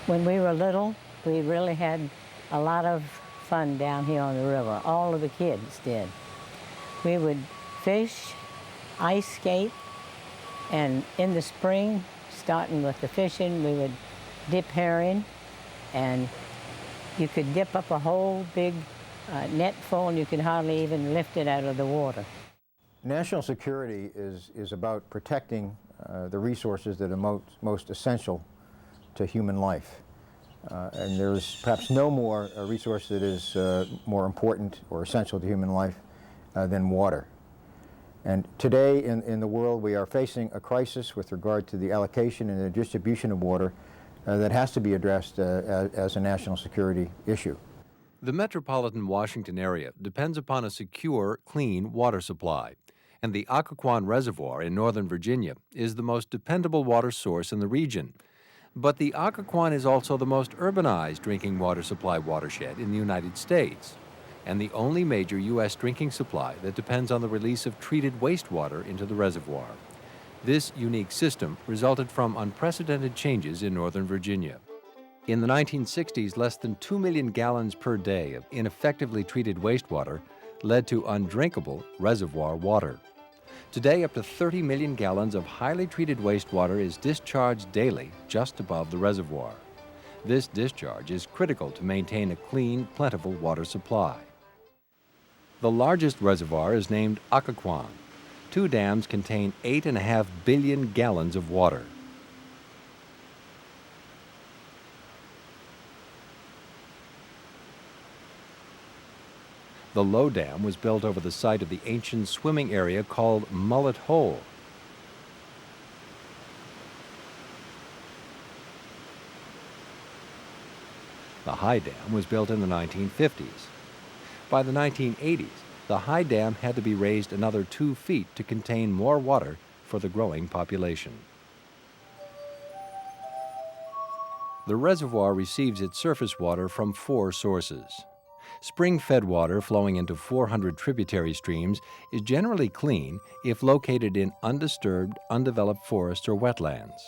When we were little, we really had a lot of fun down here on the river. All of the kids did. We would fish, ice skate, and in the spring, starting with the fishing, we would dip herring, and you could dip up a whole big net full, and you could hardly even lift it out of the water. National security is about protecting the resources that are most essential to human life. And there's perhaps no more resource that is more important or essential to human life than water. And today in the world we are facing a crisis with regard to the allocation and the distribution of water that has to be addressed as a national security issue. The metropolitan Washington area depends upon a secure, clean water supply, and the Occoquan Reservoir in Northern Virginia is the most dependable water source in the region. But the Occoquan is also the most urbanized drinking water supply watershed in the United States, and the only major U.S. drinking supply that depends on the release of treated wastewater into the reservoir. This unique system resulted from unprecedented changes in Northern Virginia. In the 1960s, less than 2 million gallons per day of ineffectively treated wastewater led to undrinkable reservoir water. Today, up to 30 million gallons of highly treated wastewater is discharged daily just above the reservoir. This discharge is critical to maintain a clean, plentiful water supply. The largest reservoir is named Occoquan. 2 dams contain 8.5 billion gallons of water. The low dam was built over the site of the ancient swimming area called Mullet Hole. The high dam was built in the 1950s. By the 1980s, the high dam had to be raised another 2 feet to contain more water for the growing population. The reservoir receives its surface water from 4 sources. Spring-fed water flowing into 400 tributary streams is generally clean if located in undisturbed, undeveloped forests or wetlands.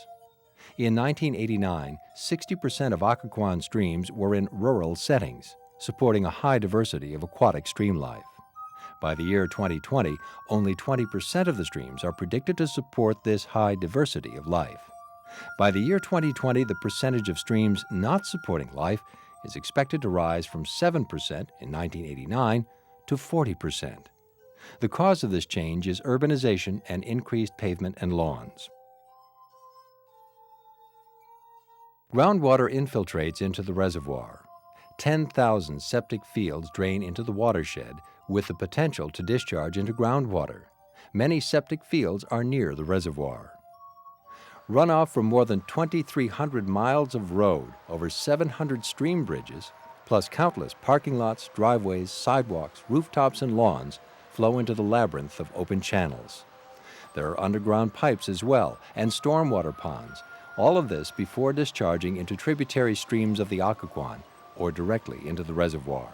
In 1989, 60% of Occoquan streams were in rural settings, supporting a high diversity of aquatic stream life. By the year 2020, only 20% of the streams are predicted to support this high diversity of life. By the year 2020, the percentage of streams not supporting life is expected to rise from 7% in 1989 to 40%. The cause of this change is urbanization and increased pavement and lawns. Groundwater infiltrates into the reservoir. 10,000 septic fields drain into the watershed with the potential to discharge into groundwater. Many septic fields are near the reservoir. Runoff from more than 2,300 miles of road, over 700 stream bridges, plus countless parking lots, driveways, sidewalks, rooftops, and lawns flow into the labyrinth of open channels. There are underground pipes as well, and stormwater ponds, all of this before discharging into tributary streams of the Occoquan or directly into the reservoir.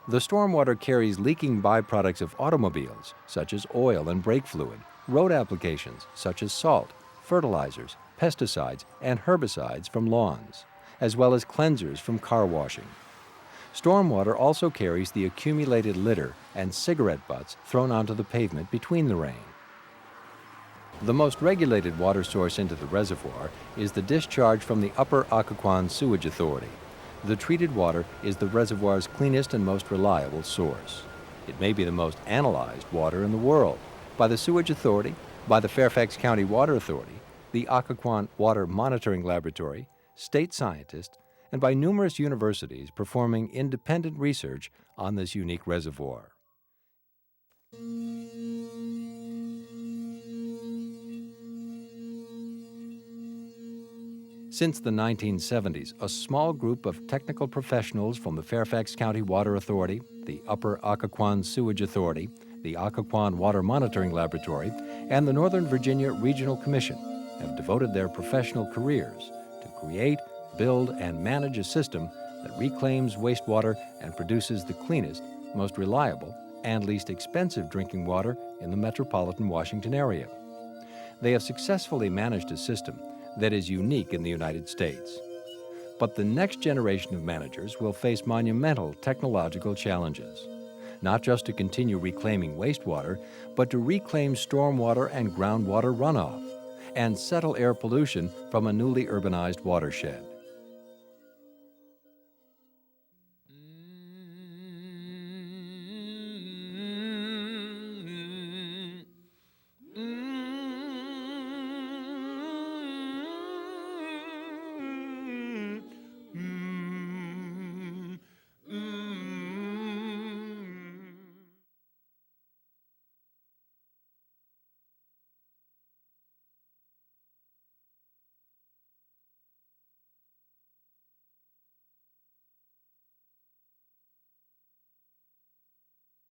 The stormwater carries leaking byproducts of automobiles, such as oil and brake fluid, road applications, such as salt, fertilizers, pesticides, and herbicides from lawns, as well as cleansers from car washing. Stormwater also carries the accumulated litter and cigarette butts thrown onto the pavement between the rain. The most regulated water source into the reservoir is the discharge from the Upper Occoquan Sewage Authority. The treated water is the reservoir's cleanest and most reliable source. It may be the most analyzed water in the world by the Sewage Authority, by the Fairfax County Water Authority, the Occoquan Water Monitoring Laboratory, state scientists, and by numerous universities performing independent research on this unique reservoir. Since the 1970s, a small group of technical professionals from the Fairfax County Water Authority, the Upper Occoquan Sewage Authority, the Occoquan Water Monitoring Laboratory, and the Northern Virginia Regional Commission have devoted their professional careers to create, build, and manage a system that reclaims wastewater and produces the cleanest, most reliable, and least expensive drinking water in the metropolitan Washington area. They have successfully managed a system that is unique in the United States. But the next generation of managers will face monumental technological challenges, not just to continue reclaiming wastewater, but to reclaim stormwater and groundwater runoff and settle air pollution from a newly urbanized watershed.